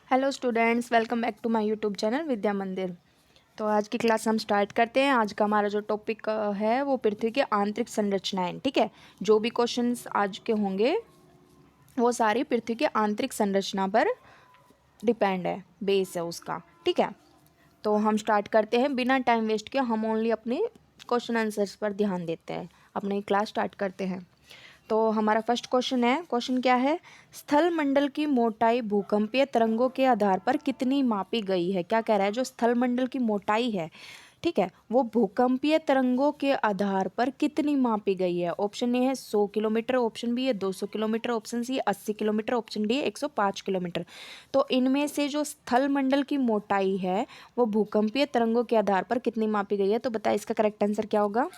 Hello students, welcome back to my YouTube channel Vidya Mandir. तो आज की क्लास हम स्टार्ट करते हैं। आज का हमारा जो टॉपिक है वो पृथ्वी की आंतरिक संरचनाएं। ठीक है, जो भी क्वेश्चंस आज के होंगे वो सारी पृथ्वी की आंतरिक संरचना पर डिपेंड है, बेस है उसका। ठीक है, तो हम स्टार्ट करते हैं बिना टाइम वेस्ट के। हम ओनली अपने क्वेश्चन आंसर्स पर ध्यान देते हैं। अपनी क्लास स्टार्ट करते हैं। तो हमारा फर्स्ट क्वेश्चन है, क्वेश्चन क्या है? स्थल मंडल की मोटाई भूकंपीय तरंगों के आधार पर कितनी मापी गई है? क्या कह रहा है? जो स्थल मंडल की मोटाई है, ठीक है, वो भूकंपीय तरंगों के आधार पर कितनी मापी गई है? ऑप्शन ए है 100 किलोमीटर, ऑप्शन बी है 200 किलोमीटर, ऑप्शन सी है 80 किलोमीटर, ऑप्शन डी है 105 किलोमीटर। तो इनमें से जो स्थल मंडल की मोटाई है वो भूकंपीय तरंगों के आधार पर कितनी मापी गई है? तो बताइए इसका करेक्ट आंसर क्या होगा?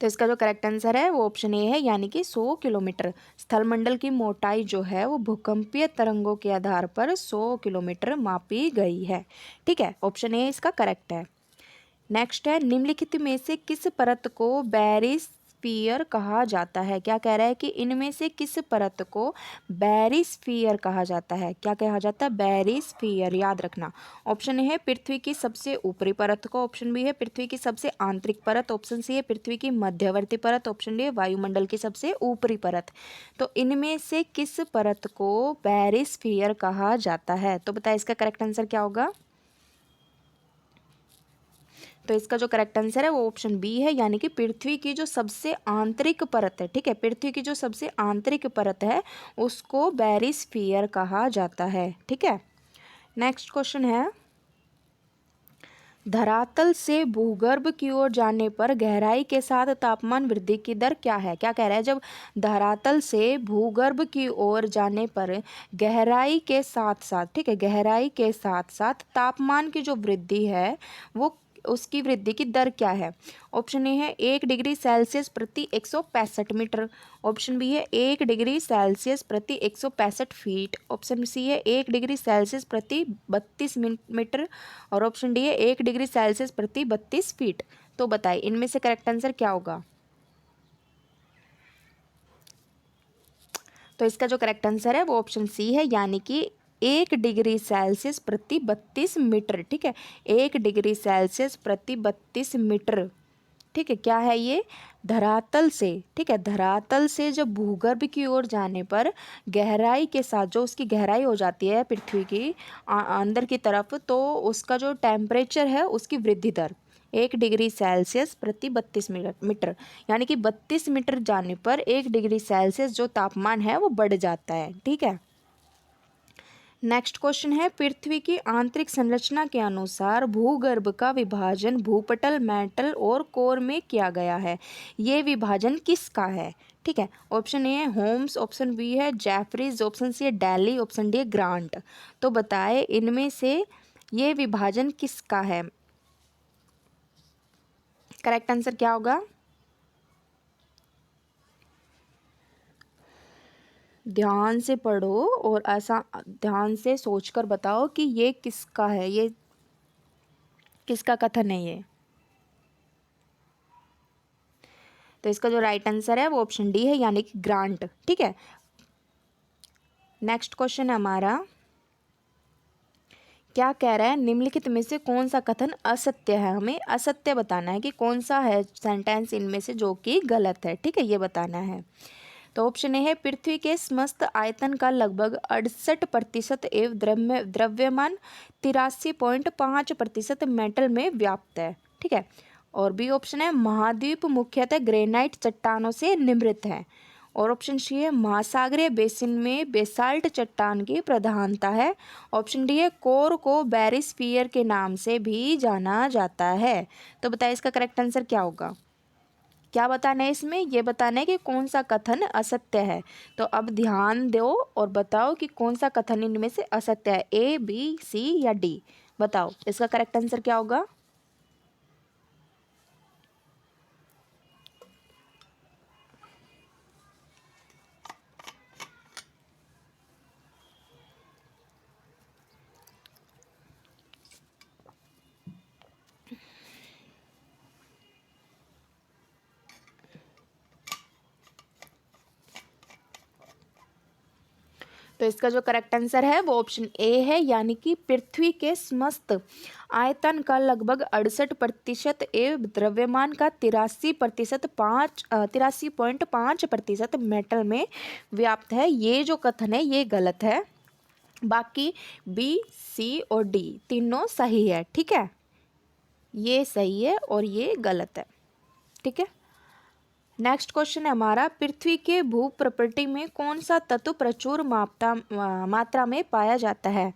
तो इसका जो करेक्ट आंसर है वो ऑप्शन ए है, यानी कि 100 किलोमीटर। स्थलमंडल की मोटाई जो है वो भूकंपीय तरंगों के आधार पर 100 किलोमीटर मापी गई है। ठीक है, ऑप्शन ए इसका करेक्ट है। नेक्स्ट है, निम्नलिखित में से किस परत को बैरिस्फीयर कहा जाता है? क्या कह रहा है कि इनमें से किस परत को बैरिस्फीयर कहा जाता है? क्या कहा जाता है? बैरिस्फीयर, याद रखना। ऑप्शन ए है पृथ्वी की सबसे ऊपरी परत को, ऑप्शन बी है पृथ्वी की सबसे आंतरिक परत, ऑप्शन सी है पृथ्वी की मध्यवर्ती परत, ऑप्शन डी है वायुमंडल की सबसे ऊपरी परत। तो इनमें से किस परत को बैरिस्फीयर कहा जाता है? तो बताइए इसका करेक्ट आंसर क्या होगा? तो इसका जो करेक्ट आंसर है वो ऑप्शन बी है, यानी कि पृथ्वी की जो सबसे आंतरिक परत है। ठीक है, पृथ्वी की जो सबसे आंतरिक परत है उसको बैरिस्फीयर कहा जाता है। ठीक है, नेक्स्ट क्वेश्चन है, धरातल से भूगर्भ की ओर जाने पर गहराई के साथ तापमान वृद्धि की दर क्या है? क्या कह रहा है? जब धरातल से भूगर्भ की ओर जाने पर गहराई के साथ साथ, ठीक है, गहराई के साथ साथ तापमान की जो वृद्धि है वो, उसकी वृद्धि की दर क्या है? ऑप्शन ए है 1 डिग्री सेल्सियस प्रति 165 मीटर, ऑप्शन बी है 1 डिग्री सेल्सियस प्रति 165 फीट, ऑप्शन सी है 1 डिग्री सेल्सियस प्रति 32 मीटर, और ऑप्शन डी है 1 डिग्री सेल्सियस प्रति 32 फीट। तो बताइए इनमें से करेक्ट आंसर क्या होगा? तो इसका जो करेक्ट आंसर है वो ऑप्शन सी है, यानी कि 1 डिग्री सेल्सियस प्रति 32 मीटर। ठीक है, 1 डिग्री सेल्सियस प्रति 32 मीटर। ठीक है, क्या है ये? धरातल से, ठीक है, धरातल से जब भूगर्भ की ओर जाने पर गहराई के साथ जो उसकी गहराई हो जाती है पृथ्वी की अंदर की तरफ, तो उसका जो टेम्परेचर है उसकी वृद्धि दर 1 डिग्री सेल्सियस प्रति 32 मीटर, यानी कि 32 मीटर जाने पर 1 डिग्री सेल्सियस जो तापमान है वो बढ़ जाता है। ठीक है, नेक्स्ट क्वेश्चन है, पृथ्वी की आंतरिक संरचना के अनुसार भूगर्भ का विभाजन भूपटल, मेंटल और कोर में किया गया है। ये विभाजन किसका है? ठीक है, ऑप्शन ए है होम्स, ऑप्शन बी है जेफरीज, ऑप्शन सी है डेली, ऑप्शन डी है ग्रांट। तो बताए इनमें से ये विभाजन किसका है? करेक्ट आंसर क्या होगा? ध्यान से पढ़ो और ऐसा ध्यान से सोचकर बताओ कि ये किसका है, ये किसका कथन है ये। तो इसका जो राइट आंसर है वो ऑप्शन डी है, यानी कि ग्रांट। ठीक है, नेक्स्ट क्वेश्चन है हमारा, क्या कह रहा है? निम्नलिखित में से कौन सा कथन असत्य है? हमें असत्य बताना है कि कौन सा है सेंटेंस इनमें से जो कि गलत है। ठीक है, ये बताना है। तो ऑप्शन ए है पृथ्वी के समस्त आयतन का लगभग 68% एवं द्रव्यमान 83.5% मेटल में व्याप्त है। ठीक है, और बी ऑप्शन है महाद्वीप मुख्यतः ग्रेनाइट चट्टानों से निर्मित है, और ऑप्शन सी है महासागरीय बेसिन में बेसाल्ट चट्टान की प्रधानता है, ऑप्शन डी है कोर को बैरिस्फीयर के नाम से भी जाना जाता है। तो बताइए इसका करेक्ट आंसर क्या होगा? क्या बताना है इसमें? ये बताना है कि कौन सा कथन असत्य है। तो अब ध्यान दो और बताओ कि कौन सा कथन इनमें से असत्य है, ए बी सी या डी। बताओ इसका करेक्ट आंसर क्या होगा? तो इसका जो करेक्ट आंसर है वो ऑप्शन ए है, यानी कि पृथ्वी के समस्त आयतन का लगभग 68% एवं द्रव्यमान का 83.5% मेटल में व्याप्त है। ये जो कथन है ये गलत है। बाकी बी, सी और डी तीनों सही है। ठीक है, ये सही है और ये गलत है। ठीक है, नेक्स्ट क्वेश्चन है हमारा, पृथ्वी के भू प्रकृति में कौन सा तत्व प्रचुर मात्रा में पाया जाता है।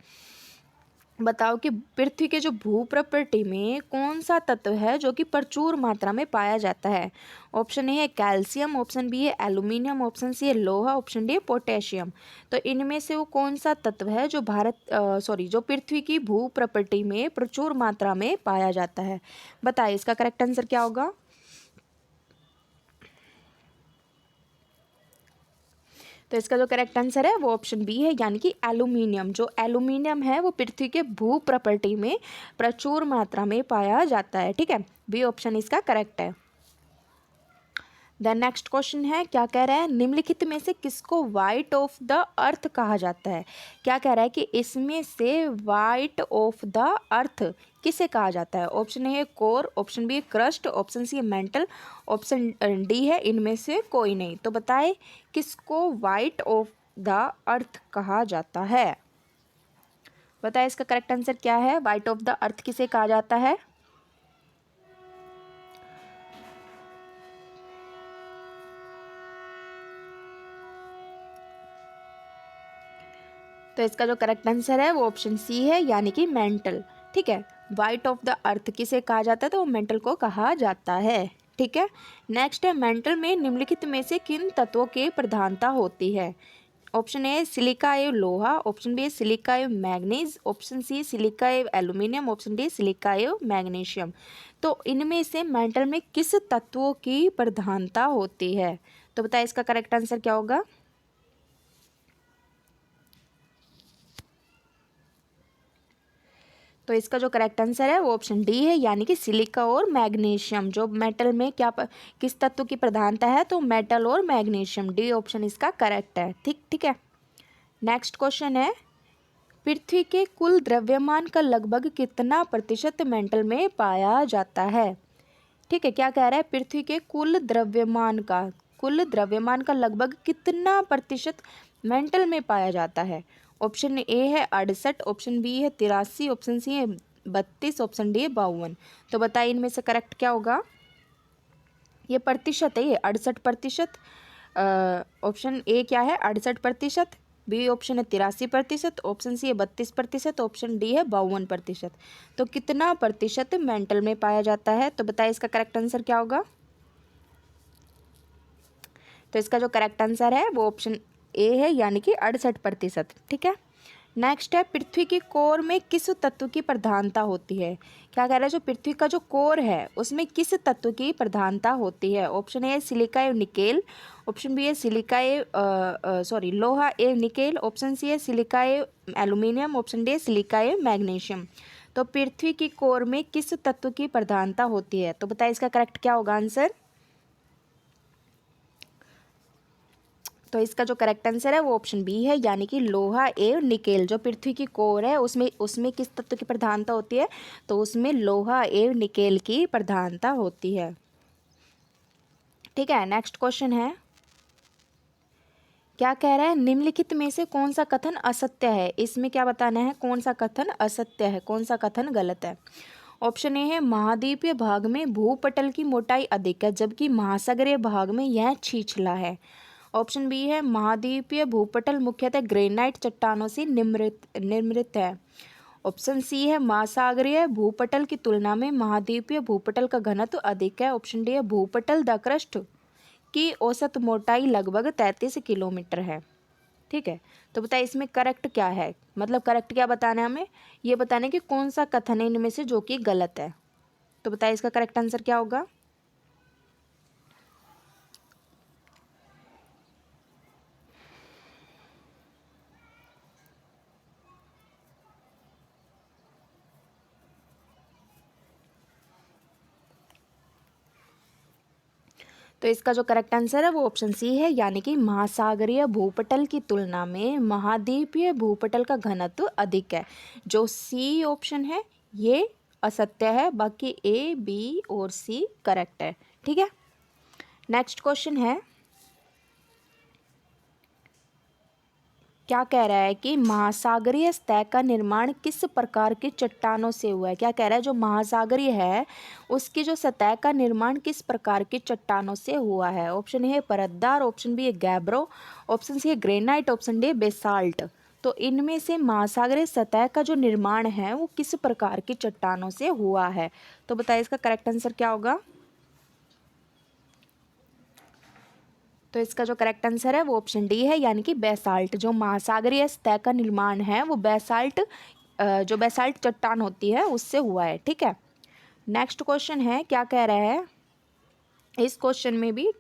बताओ कि पृथ्वी के जो भू प्रकृति में कौन सा तत्व है जो कि प्रचुर मात्रा में पाया जाता है। ऑप्शन ए है कैल्शियम, ऑप्शन बी है एल्यूमिनियम, ऑप्शन सी है लोहा, ऑप्शन डी है पोटेशियम। तो इनमें से वो कौन सा तत्व है जो जो पृथ्वी की भू प्रकृति में प्रचुर मात्रा में पाया जाता है। बताइए इसका करेक्ट आंसर क्या होगा। तो इसका जो करेक्ट आंसर है वो ऑप्शन बी है, यानी कि एल्यूमिनियम। जो एल्यूमिनियम है वो पृथ्वी के भू प्रकृति में प्रचुर मात्रा में पाया जाता है। ठीक है, बी ऑप्शन इसका करेक्ट है। देन नेक्स्ट क्वेश्चन है, क्या कह रहा है, निम्नलिखित में से किसको वाइट ऑफ द अर्थ कहा जाता है। क्या कह रहा है कि इसमें से वाइट ऑफ द अर्थ किसे कहा जाता है। ऑप्शन ए है कोर, ऑप्शन बी है क्रस्ट, ऑप्शन सी है मेंटल, ऑप्शन डी है इनमें से कोई नहीं। तो बताए किसको वाइट ऑफ द अर्थ कहा जाता है। बताए इसका करेक्ट आंसर क्या है। वाइट ऑफ द अर्थ किसे कहा जाता है। तो इसका जो करेक्ट आंसर है वो ऑप्शन सी है, यानी कि मेंटल। ठीक है, वाइट ऑफ द अर्थ किसे कहा जाता है तो वो मेंटल को कहा जाता है। ठीक है, नेक्स्ट है, मेंटल में निम्नलिखित में से किन तत्वों की प्रधानता होती है। ऑप्शन ए सिलिका एवं लोहा, ऑप्शन बी सिलिका एवं मैग्नीज, ऑप्शन सी सिलिका एवं एल्यूमिनियम, ऑप्शन डी सिलिका एवं मैग्नीशियम। तो इनमें से मेंटल में किस तत्वों की प्रधानता होती है। तो बताइए इसका करेक्ट आंसर क्या होगा। तो इसका जो करेक्ट आंसर है वो ऑप्शन डी है, यानी कि सिलिका और मैग्नीशियम। जो मेटल में किस तत्व की प्रधानता है तो मेटल और मैग्नीशियम। डी ऑप्शन इसका करेक्ट है। ठीक है, नेक्स्ट क्वेश्चन है, पृथ्वी के कुल द्रव्यमान का लगभग कितना प्रतिशत मेटल में पाया जाता है। ठीक है, क्या कह रहा है, पृथ्वी के कुल द्रव्यमान का लगभग कितना प्रतिशत मेटल में पाया जाता है। ऑप्शन ए है 68, ऑप्शन बी है 83, ऑप्शन सी है 32, ऑप्शन डी है 52। तो बताइए इनमें से करेक्ट क्या होगा। ये प्रतिशत है, ये 68%। ऑप्शन ए क्या है 68%, बी ऑप्शन है 83%, ऑप्शन सी है 32%, ऑप्शन डी है 52%। तो कितना प्रतिशत मेंटल में पाया जाता है। तो बताइए इसका करेक्ट आंसर क्या होगा। तो इसका जो करेक्ट आंसर है वो ऑप्शन ए है, यानी कि 68%। ठीक है, नेक्स्ट है, पृथ्वी की कोर में किस तत्व की प्रधानता होती है। क्या कह रहा है, जो पृथ्वी का जो कोर है उसमें किस तत्व की प्रधानता होती है। ऑप्शन ए सिलिका एवं निकेल, ऑप्शन बी है सिलिका लोहा एवं निकेल, ऑप्शन सी है सिलिका एवं एल्यूमिनियम, ऑप्शन डी है सिलिका एवं मैग्नीशियम। तो पृथ्वी की कोर में किस तत्व की प्रधानता होती है। तो बताइए इसका करेक्ट क्या होगा आंसर। तो इसका जो करेक्ट आंसर है वो ऑप्शन बी है, यानी कि लोहा एवं निकेल। जो पृथ्वी की कोर है उसमें उसमें किस तत्व की प्रधानता होती है तो उसमें लोहा एवं निकेल की प्रधानता होती है। ठीक है, नेक्स्ट क्वेश्चन है, क्या कह रहा है, निम्नलिखित में से कौन सा कथन असत्य है। इसमें क्या बताना है, कौन सा कथन असत्य है, कौन सा कथन गलत है। ऑप्शन ए है महाद्वीपीय भाग में भूपटल की मोटाई अधिक है जबकि महासागरीय भाग में यह छिछला है। ऑप्शन बी है महाद्वीपीय भूपटल मुख्यतः ग्रेनाइट चट्टानों से निर्मित है। ऑप्शन सी है महासागरीय भूपटल की तुलना में महाद्वीपीय भूपटल का घनत्व अधिक है। ऑप्शन डी है भूपटल द क्रस्ट की औसत मोटाई लगभग 33 किलोमीटर है। ठीक है, तो बताइए इसमें करेक्ट क्या है, मतलब करेक्ट क्या बताना है हमें, ये बताना है कि कौन सा कथन है इनमें से जो कि गलत है। तो बताइए इसका करेक्ट आंसर क्या होगा। तो इसका जो करेक्ट आंसर है वो ऑप्शन सी है, यानी कि महासागरीय भूपटल की तुलना में महाद्वीपीय भूपटल का घनत्व अधिक है। जो सी ऑप्शन है ये असत्य है, बाकी ए, बी और सी करेक्ट है। ठीक है, नेक्स्ट क्वेश्चन है, क्या कह रहा है कि महासागरीय सतह का निर्माण किस प्रकार की चट्टानों से हुआ है। क्या कह रहा है, जो महासागरीय है उसकी जो सतह का निर्माण किस प्रकार की चट्टानों से हुआ है। ऑप्शन ए परतदार, ऑप्शन बी है गैब्रो, ऑप्शन सी है ग्रेनाइट, ऑप्शन डी बेसाल्ट। तो इनमें से महासागरीय सतह का जो निर्माण है वो किस प्रकार की चट्टानों से हुआ है। तो बताइए इसका करेक्ट आंसर क्या होगा। तो इसका जो करेक्ट आंसर है वो ऑप्शन डी है, यानी कि बेसाल्ट। जो महासागरीय सतह का निर्माण है वो बेसाल्ट, जो बेसाल्ट चट्टान होती है उससे हुआ है। ठीक है, नेक्स्ट क्वेश्चन है, क्या कह रहा है, इस क्वेश्चन में भी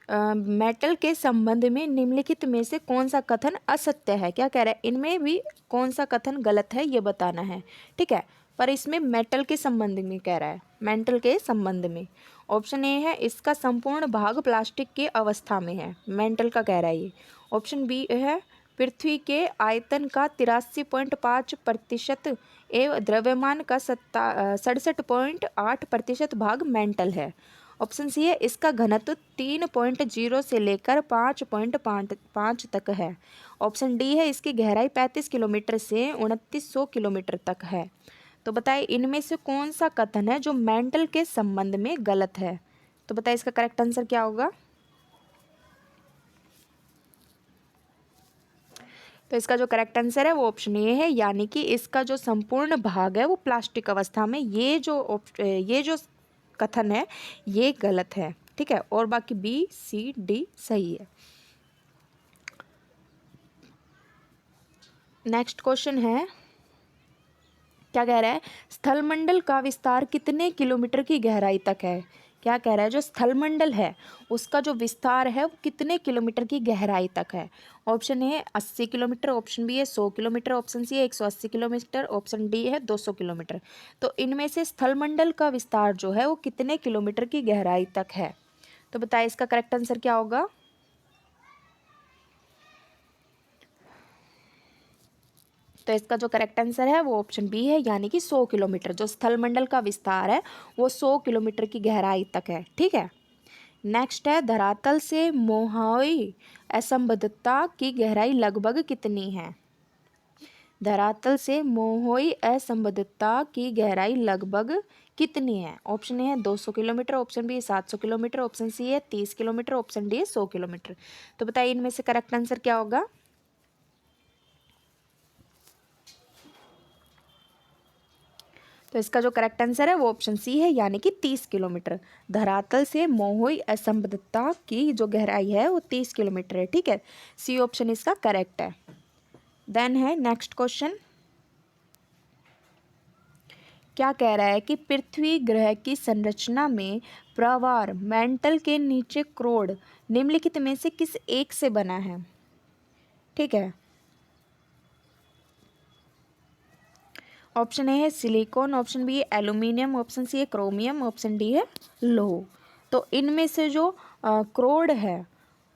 मेटल के संबंध में निम्नलिखित में से कौन सा कथन असत्य है। क्या कह रहा है, इनमें भी कौन सा कथन गलत है ये बताना है। ठीक है, पर इसमें मेटल के संबंध में कह रहा है, मेटल के संबंध में। ऑप्शन ए है, इसका संपूर्ण भाग प्लास्टिक के अवस्था में है, मेटल का कह रहा है ये। ऑप्शन बी है, पृथ्वी के आयतन का 83.5% एवं द्रव्यमान का 67.8% भाग मेटल है। ऑप्शन सी है, इसका घनत्व 3.0 से लेकर 5.5 तक है। ऑप्शन डी है, इसकी गहराई 35 किलोमीटर से 2900 किलोमीटर तक है। तो बताइए इनमें से कौन सा कथन है जो मेटल के संबंध में गलत है। तो बताइए इसका करेक्ट आंसर क्या होगा। तो इसका जो करेक्ट आंसर है वो ऑप्शन ए है, यानी कि इसका जो संपूर्ण भाग है वो प्लास्टिक अवस्था में, ये जो कथन है ये गलत है। ठीक है, और बाकी बी, सी, डी सही है। नेक्स्ट क्वेश्चन है, क्या कह रहा है, स्थलमंडल का विस्तार कितने किलोमीटर की गहराई तक है। क्या कह रहा है, जो स्थलमंडल है उसका जो विस्तार है वो कितने किलोमीटर की गहराई तक है। Option A 80 kilometre, option B है 100 किलोमीटर, ऑप्शन सी है 180 किलोमीटर, ऑप्शन डी है 200 किलोमीटर। तो इनमें से स्थलमंडल का विस्तार जो है वो कितने किलोमीटर की गहराई तक है। तो बताइए इसका करेक्ट आंसर क्या होगा। तो इसका जो करेक्ट आंसर है वो ऑप्शन बी है, यानी कि 100 किलोमीटर। जो स्थलमंडल का विस्तार है वो 100 किलोमीटर की गहराई तक है। ठीक है, नेक्स्ट है, धरातल से मोहई असंबद्धता की गहराई लगभग कितनी है। धरातल से मोहई असंबद्धता की गहराई लगभग कितनी है। ऑप्शन ए है 200 किलोमीटर, ऑप्शन बी है 700 किलोमीटर, ऑप्शन सी है 30 किलोमीटर, ऑप्शन डी है 100 किलोमीटर। तो बताइए इनमें से करेक्ट आंसर क्या होगा। तो इसका जो करेक्ट आंसर है वो ऑप्शन सी है, यानी कि 30 किलोमीटर। धरातल से मोहई असंबद्धता की जो गहराई है वो 30 किलोमीटर है। ठीक है, सी ऑप्शन इसका करेक्ट है। देन है नेक्स्ट क्वेश्चन, क्या कह रहा है कि पृथ्वी ग्रह की संरचना में प्रवार मेंटल के नीचे क्रोड निम्नलिखित में से किस एक से बना है। ठीक है, ऑप्शन ए है सिलिकॉन, ऑप्शन बी है एल्यूमिनियम, ऑप्शन सी है क्रोमियम, ऑप्शन डी है लोह। तो इनमें से जो क्रोड है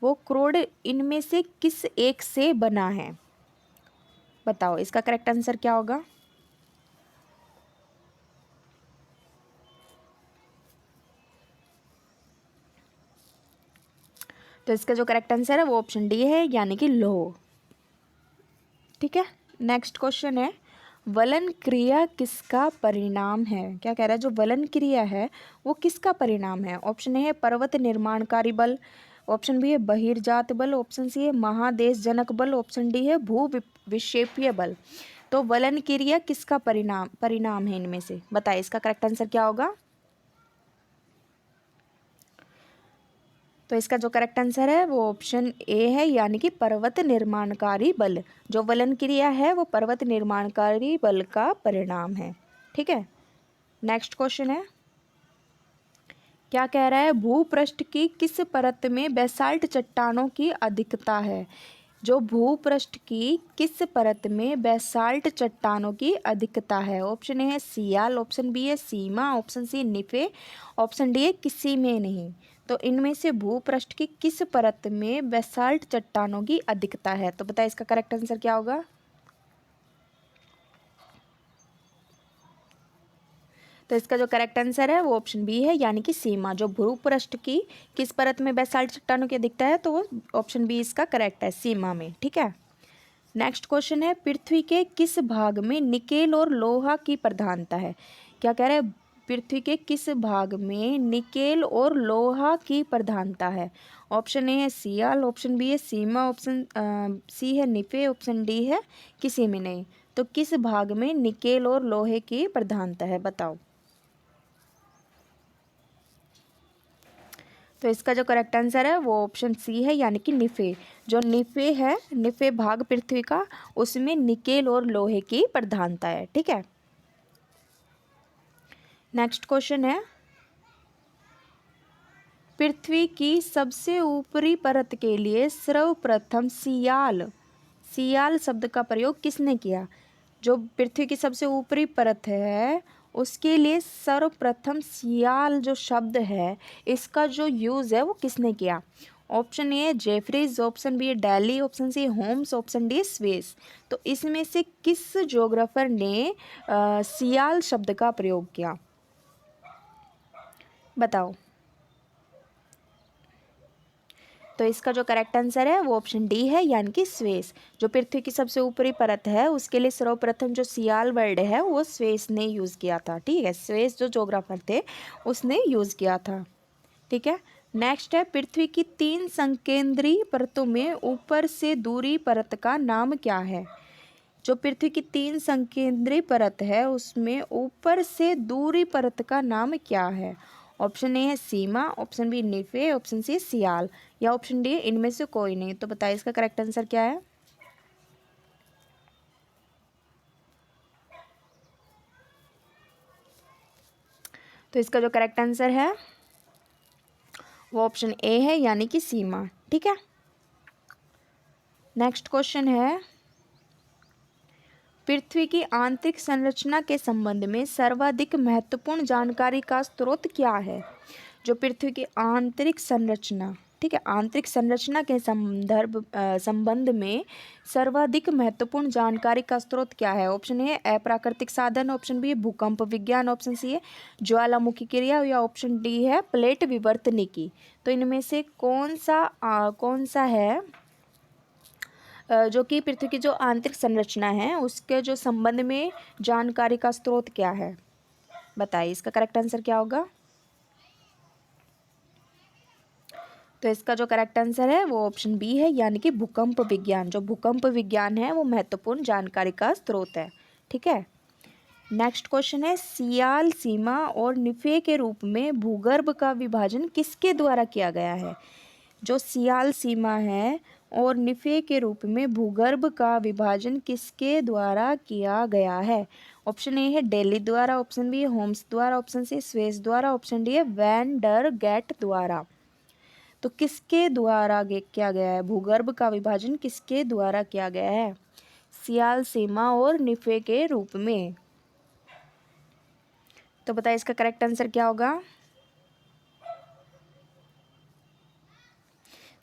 वो क्रोड इनमें से किस एक से बना है। बताओ इसका करेक्ट आंसर क्या होगा। तो इसका जो करेक्ट आंसर है वो ऑप्शन डी है, यानी कि लोह। ठीक है, नेक्स्ट क्वेश्चन है, वलन क्रिया किसका परिणाम है। क्या कह रहा है, जो वलन क्रिया है वो किसका परिणाम है। ऑप्शन ए है पर्वत निर्माणकारी बल, ऑप्शन बी है बहिर्जात बल, ऑप्शन सी है महादेश जनक बल, ऑप्शन डी है भू विक्षेपीय बल। तो वलन क्रिया किसका परिणाम है इनमें से। बताइए इसका करेक्ट आंसर क्या होगा। तो इसका जो करेक्ट आंसर है वो ऑप्शन ए है, यानी कि पर्वत निर्माणकारी बल। जो वलन क्रिया है वो पर्वत निर्माणकारी बल का परिणाम है। ठीक है, नेक्स्ट क्वेश्चन है, क्या कह रहा है, भूपृष्ठ की किस परत में बेसाल्ट चट्टानों की अधिकता है। जो भूपृष्ठ की किस परत में बेसाल्ट चट्टानों की अधिकता है। ऑप्शन ए है सियाल, ऑप्शन बी है सीमा, ऑप्शन सी निफे, ऑप्शन डी है किसी में नहीं। तो इनमें से भूपृष्ठ की किस परत में बेसाल्ट चट्टानों की अधिकता है? तो बताइए इसका करेक्ट आंसर क्या होगा? तो इसका जो करेक्ट आंसर है वो ऑप्शन बी है, यानी कि सीमा। जो भूपृष्ठ की किस परत में बेसाल्ट चट्टानों की अधिकता है, तो वो ऑप्शन बी इसका करेक्ट है, सीमा में। ठीक है, नेक्स्ट क्वेश्चन है, पृथ्वी के किस भाग में निकेल और लोहा की प्रधानता है? क्या कह रहे हैं? पृथ्वी के किस भाग में निकेल और लोहा की प्रधानता है? ऑप्शन ए है सियाल, ऑप्शन बी है सीमा, ऑप्शन सी है निफे, ऑप्शन डी है किसी में नहीं। तो किस भाग में निकेल और लोहे की प्रधानता है, बताओ। तो इसका जो करेक्ट आंसर है वो ऑप्शन सी है, यानी कि निफे। जो निफे है, निफे भाग पृथ्वी का, उसमें निकेल और लोहे की प्रधानता है। ठीक है, नेक्स्ट क्वेश्चन है, पृथ्वी की सबसे ऊपरी परत के लिए सर्वप्रथम सियाल, सियाल शब्द का प्रयोग किसने किया? जो पृथ्वी की सबसे ऊपरी परत है उसके लिए सर्वप्रथम सियाल जो शब्द है, इसका जो यूज़ है वो किसने किया? Option A Jeffreys, option B Daly, option C Holmes, option D Suess. तो इसमें से किस ज्योग्राफर ने सियाल शब्द का प्रयोग किया, बताओ। तो इसका जो करेक्ट आंसर है वो ऑप्शन डी है, यानी कि स्वेस। जो पृथ्वी की सबसे ऊपरी परत है उसके लिए सर्वप्रथम जो सियाल वर्ड है वो स्वेस ने यूज़ किया था। ठीक है, स्वेस जो ज्योग्राफर थे उसने यूज़ किया था। ठीक है, नेक्स्ट है, पृथ्वी की 3 संकेंद्रीय परतों में ऊपर से दूरी परत का नाम क्या है? जो पृथ्वी की 3 संकेंद्रीय परत है उसमें ऊपर से दूरी परत का नाम क्या है? ऑप्शन ए है सीमा, ऑप्शन बी निफे, ऑप्शन सी सियाल, या ऑप्शन डी इनमें से कोई नहीं। तो बताइए इसका करेक्ट आंसर क्या है? तो इसका जो करेक्ट आंसर है वो ऑप्शन ए है, यानी कि सीमा। ठीक है, नेक्स्ट क्वेश्चन है, पृथ्वी की आंतरिक संरचना के संबंध में सर्वाधिक महत्वपूर्ण जानकारी का स्रोत क्या है? जो पृथ्वी की आंतरिक संरचना, ठीक है, आंतरिक संरचना के संबंध में सर्वाधिक महत्वपूर्ण जानकारी का स्रोत क्या है? ऑप्शन ए अप्राकृतिक साधन, ऑप्शन बी भूकंप विज्ञान, ऑप्शन सी है ज्वालामुखी क्रिया, या ऑप्शन डी है प्लेट विवर्तनिकी। तो इनमें से कौन सा है जो कि पृथ्वी की जो आंतरिक संरचना है उसके जो संबंध में जानकारी का स्रोत क्या है, बताइए इसका करेक्ट आंसर क्या होगा? तो इसका जो करेक्ट आंसर है वो ऑप्शन बी है, यानी कि भूकंप विज्ञान। जो भूकंप विज्ञान है वो महत्वपूर्ण जानकारी का स्रोत है। ठीक है, नेक्स्ट क्वेश्चन है, सियाल, सीमा और निफे के रूप में भूगर्भ का विभाजन किसके द्वारा किया गया है? जो सियाल, सीमा है और निफे के रूप में भूगर्भ का विभाजन किसके द्वारा किया गया है? ऑप्शन ए है डेली द्वारा, ऑप्शन बी है होम्स द्वारा, ऑप्शन सी स्वेस द्वारा, ऑप्शन डी है वैन डर गेट द्वारा। तो किसके द्वारा किया गया है? भूगर्भ का विभाजन किसके द्वारा किया गया है? सियाल, सीमा और निफे के रूप में। तो बताइए इसका करेक्ट आंसर क्या होगा?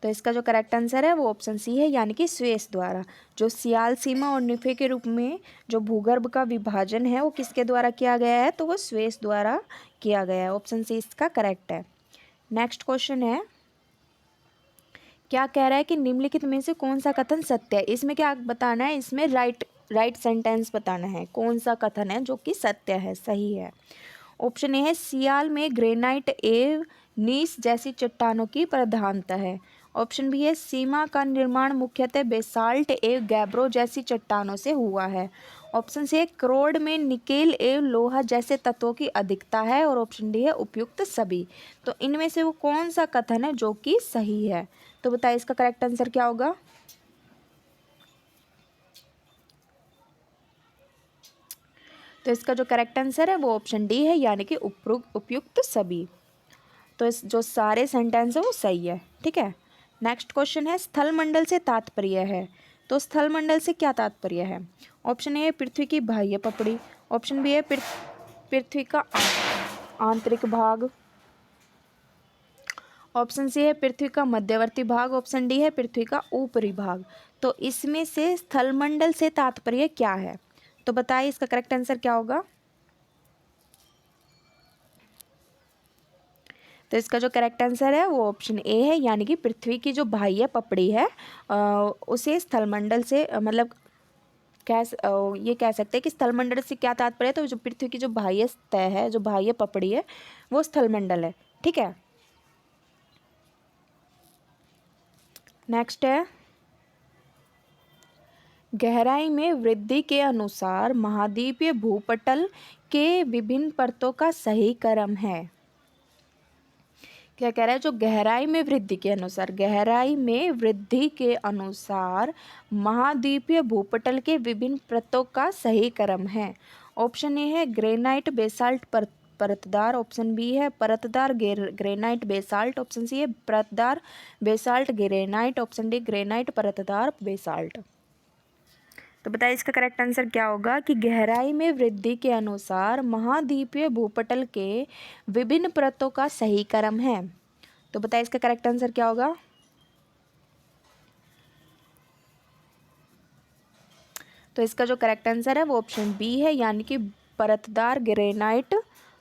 तो इसका जो करेक्ट आंसर है वो ऑप्शन सी है, यानी कि स्वेस द्वारा। जो सियाल, सीमा और निफे के रूप में जो भूगर्भ का विभाजन है वो किसके द्वारा किया गया है? तो वो स्वेस द्वारा किया गया है। ऑप्शन सी इसका करेक्ट है। नेक्स्ट क्वेश्चन है, क्या कह रहा है कि निम्नलिखित में से कौन सा कथन सत्य है? इसमें क्या बताना है? इसमें राइट सेंटेंस बताना है, कौन सा कथन है जो कि सत्य है, सही है। ऑप्शन ए है सियाल में ग्रेनाइट एवं नीस जैसी चट्टानों की प्रधानता है। ऑप्शन बी है सीमा का निर्माण मुख्यतः बेसाल्ट एवं गैब्रो जैसी चट्टानों से हुआ है। ऑप्शन सी है क्रोड में निकेल एवं लोहा जैसे तत्वों की अधिकता है, और ऑप्शन डी है उपयुक्त सभी। तो इनमें से वो कौन सा कथन है जो कि सही है? तो बताइए इसका करेक्ट आंसर क्या होगा? तो इसका जो करेक्ट आंसर है वो ऑप्शन डी है, यानी कि उपयुक्त सभी। तो इस जो सारे सेंटेंस है वो सही है। ठीक है, नेक्स्ट क्वेश्चन है, स्थल मंडल से तात्पर्य है। तो स्थल मंडल से क्या तात्पर्य है? ऑप्शन ए है पृथ्वी की बाह्य पपड़ी, ऑप्शन बी है पृथ्वी का आंतरिक भाग, ऑप्शन सी है पृथ्वी का मध्यवर्ती भाग, ऑप्शन डी है पृथ्वी का ऊपरी भाग। तो इसमें से स्थलमंडल से तात्पर्य क्या है? तो बताइए इसका करेक्ट आंसर क्या होगा? तो इसका जो करेक्ट आंसर है वो ऑप्शन ए है, यानी कि पृथ्वी की जो बाह्य पपड़ी है उसे स्थलमंडल से मतलब ये कह सकते हैं कि स्थलमंडल से क्या तात्पर्य है, तो जो पृथ्वी की जो बाह्य सतह है, जो बाह्य पपड़ी है, वो स्थलमंडल है। ठीक है, नेक्स्ट है, गहराई में वृद्धि के अनुसार महाद्वीपीय भूपटल के विभिन्न परतों का सही क्रम है। क्या कह रहा है? जो गहराई में वृद्धि के अनुसार, गहराई में वृद्धि के अनुसार महाद्वीपीय भूपटल के विभिन्न परतों का सही क्रम है। ऑप्शन ए है ग्रेनाइट बेसाल्ट परतदार, ऑप्शन बी है परतदार ग्रेनाइट बेसाल्ट, ऑप्शन सी है परतदार basalt granite, option D granite परतदार बेसाल्ट। तो बताइए इसका करेक्ट आंसर क्या होगा कि गहराई में वृद्धि के अनुसार महाद्वीपीय भूपटल के विभिन्न परतों का सही क्रम है। तो बताइए इसका करेक्ट आंसर क्या होगा? तो इसका जो करेक्ट आंसर है वो ऑप्शन बी है, यानी कि परतदार ग्रेनाइट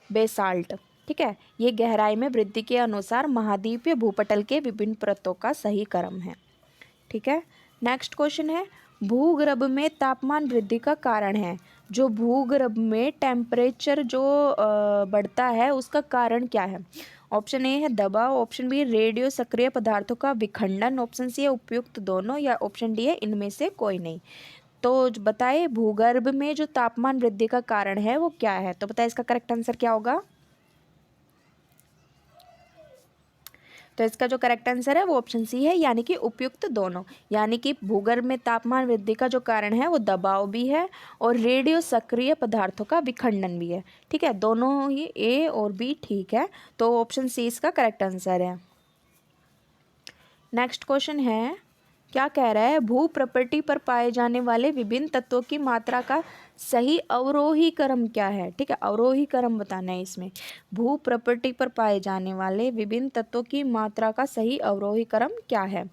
बेसाल्ट। ठीक है, ये गहराई में वृद्धि के अनुसार महाद्वीपीय भूपटल के विभिन्न परतों का सही क्रम है। ठीक है, नेक्स्ट क्वेश्चन है, भूगर्भ में तापमान वृद्धि का कारण है। जो भूगर्भ में टेम्परेचर जो बढ़ता है उसका कारण क्या है? ऑप्शन ए है दबाव, ऑप्शन बी रेडियो सक्रिय पदार्थों का विखंडन, ऑप्शन सी है उपयुक्त दोनों, या ऑप्शन डी है इनमें से कोई नहीं। तो बताइए भूगर्भ में जो तापमान वृद्धि का कारण है वो क्या है? तो बताइए इसका करेक्ट आंसर क्या होगा? तो इसका जो करेक्ट आंसर है वो ऑप्शन सी है, यानी कि उपयुक्त दोनों। यानी कि भूगर्भ में तापमान वृद्धि का जो कारण है वो दबाव भी है और रेडियो सक्रिय पदार्थों का विखंडन भी है। ठीक है, दोनों ही ए और बी ठीक है, तो ऑप्शन सी इसका करेक्ट आंसर है। नेक्स्ट क्वेश्चन है, क्या कह रहा है? भू प्रॉपर्टी पर पाए जाने वाले विभिन्न तत्वों की मात्रा का सही अवरोही क्रम क्या है? ठीक है, अवरोही क्रम बताना है इसमें। भू प्रॉपर्टी पर पाए जाने वाले विभिन्न तत्वों की मात्रा का सही अवरोही क्रम क्या है?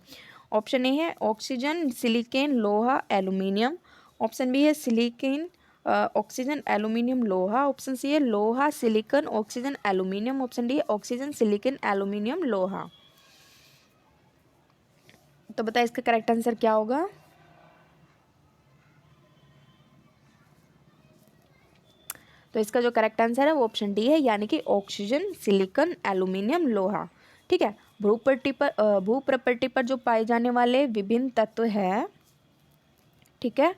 ऑप्शन ए है ऑक्सीजन, सिलिकॉन, लोहा, एल्यूमिनियम, ऑप्शन बी है सिलिकॉन, ऑक्सीजन, एल्यूमिनियम, लोहा, ऑप्शन सी है लोहा, silicon, oxygen, aluminium, option D है ऑक्सीजन, सिलिकॉन, एल्यूमिनियम, लोहा। तो बताइए इसका करेक्ट आंसर क्या होगा? तो इसका जो करेक्ट आंसर है वो ऑप्शन डी है, यानी कि ऑक्सीजन, सिलिकॉन, एल्यूमिनियम, लोहा। ठीक है, भू प्रॉपर्टी पर जो पाए जाने वाले विभिन्न तत्व है, ठीक है,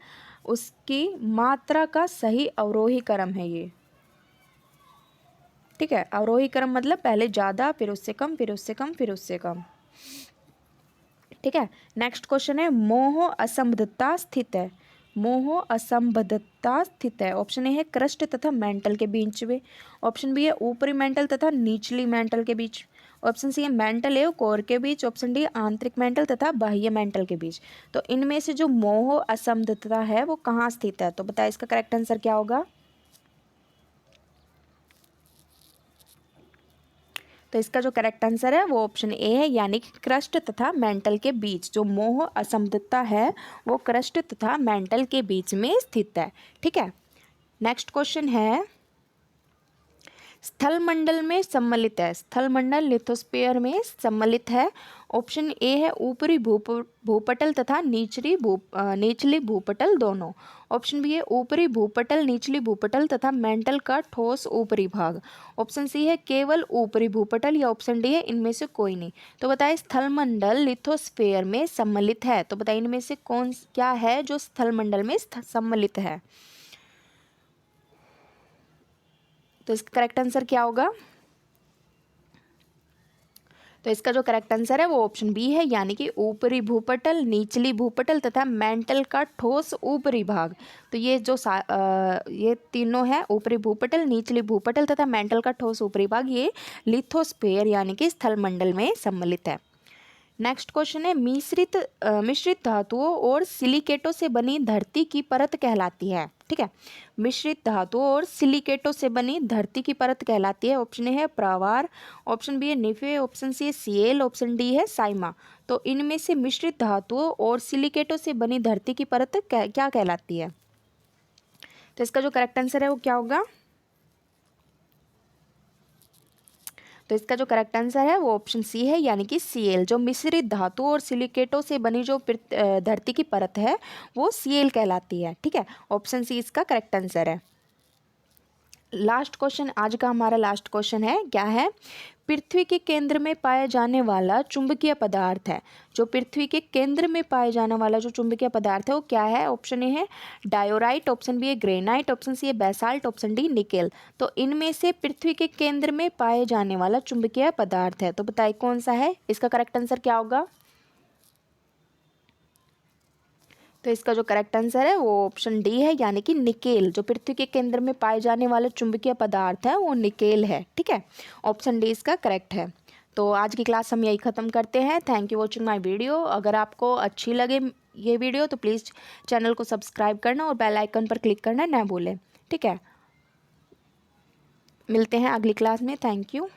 उसकी मात्रा का सही अवरोही क्रम है ये। ठीक है, अवरोही क्रम मतलब पहले ज़्यादा, फिर उससे कम, फिर उससे कम, फिर उससे कम। ठीक है, नेक्स्ट क्वेश्चन है, मोह असंबद्धता स्थित है। मोह असंबद्धता स्थित है। ऑप्शन ए है क्रस्ट तथा मेंटल के बीच में, ऑप्शन बी है ऊपरी मेंटल तथा निचली मेंटल के बीच, ऑप्शन सी है मेंटल एवं कोर के बीच, ऑप्शन डी आंतरिक मेंटल तथा बाह्य मेंटल के बीच। तो इनमें से जो मोह असंबद्धता है वो कहाँ स्थित है? तो बताइए इसका करेक्ट आंसर क्या होगा? तो इसका जो करेक्ट आंसर है वो ऑप्शन ए है, यानी कि क्रस्ट तथा मेंटल के बीच जो मोह असंबद्धता है वो क्रस्ट तथा मेंटल के बीच में स्थित है। ठीक है, नेक्स्ट क्वेश्चन है, स्थलमंडल में सम्मिलित है। स्थलमंडल लिथोस्फीयर में सम्मिलित है। ऑप्शन ए है ऊपरी भूपटल तथा निचली भूपटल दोनों, ऑप्शन बी है ऊपरी भूपटल, निचली भूपटल तथा मेंटल का ठोस ऊपरी भाग, ऑप्शन सी है केवल ऊपरी भूपटल, या ऑप्शन डी है इनमें से कोई नहीं। तो बताइए स्थलमंडल लिथोस्फीयर में सम्मिलित है, तो बताइए इनमें से कौन क्या है जो स्थलमंडल में सम्मिलित है? तो इसका करेक्ट आंसर क्या होगा? तो इसका जो करेक्ट आंसर है वो ऑप्शन बी है, यानी कि ऊपरी भूपटल, निचली भूपटल तथा मेंटल का ठोस ऊपरी भाग। तो ये जो ये तीनों है, ऊपरी भूपटल, निचली भूपटल तथा मेंटल का ठोस ऊपरी भाग, ये लिथोस्फीयर यानी कि स्थलमंडल में सम्मिलित है। नेक्स्ट क्वेश्चन है मिश्रित धातुओं और सिलिकेटों से बनी धरती की परत कहलाती है। ठीक है, मिश्रित धातुओं और सिलिकेटों से बनी धरती की परत कहलाती है। ऑप्शन ए है प्रावार, ऑप्शन बी है निफे, ऑप्शन सी है सीएल, ऑप्शन डी है साइमा। तो इनमें से मिश्रित धातुओं और सिलिकेटों से बनी धरती की परत क्या कहलाती है? तो इसका जो करेक्ट आंसर है वो क्या होगा? तो इसका जो करेक्ट आंसर है वो ऑप्शन सी है, यानी कि सीएल। जो मिश्रित धातुओं और सिलिकेटों से बनी जो धरती की परत है वो सीएल कहलाती है। ठीक है, ऑप्शन सी इसका करेक्ट आंसर है। लास्ट क्वेश्चन, आज का हमारा लास्ट क्वेश्चन है, क्या है? पृथ्वी के केंद्र में पाया जाने वाला चुंबकीय पदार्थ है। जो पृथ्वी के केंद्र में पाया जाने वाला जो चुंबकीय पदार्थ है वो क्या है? ऑप्शन ए है डायोराइट, ऑप्शन बी है ग्रेनाइट, ऑप्शन सी है बेसाल्ट, ऑप्शन डी निकेल। तो इनमें से पृथ्वी के केंद्र में पाए जाने वाला चुंबकीय पदार्थ है, तो बताइए कौन सा है? इसका करेक्ट आंसर क्या होगा? तो इसका जो करेक्ट आंसर है वो ऑप्शन डी है, यानी कि निकेल। जो पृथ्वी के केंद्र में पाए जाने वाला चुंबकीय पदार्थ है वो निकेल है। ठीक है, ऑप्शन डी इसका करेक्ट है। तो आज की क्लास हम यही ख़त्म करते हैं। Thank you watching my video. अगर आपको अच्छी लगे ये वीडियो तो प्लीज़ चैनल को सब्सक्राइब करना और बेल आइकन पर क्लिक करना ना भूलें। ठीक है, मिलते हैं अगली क्लास में। Thank you.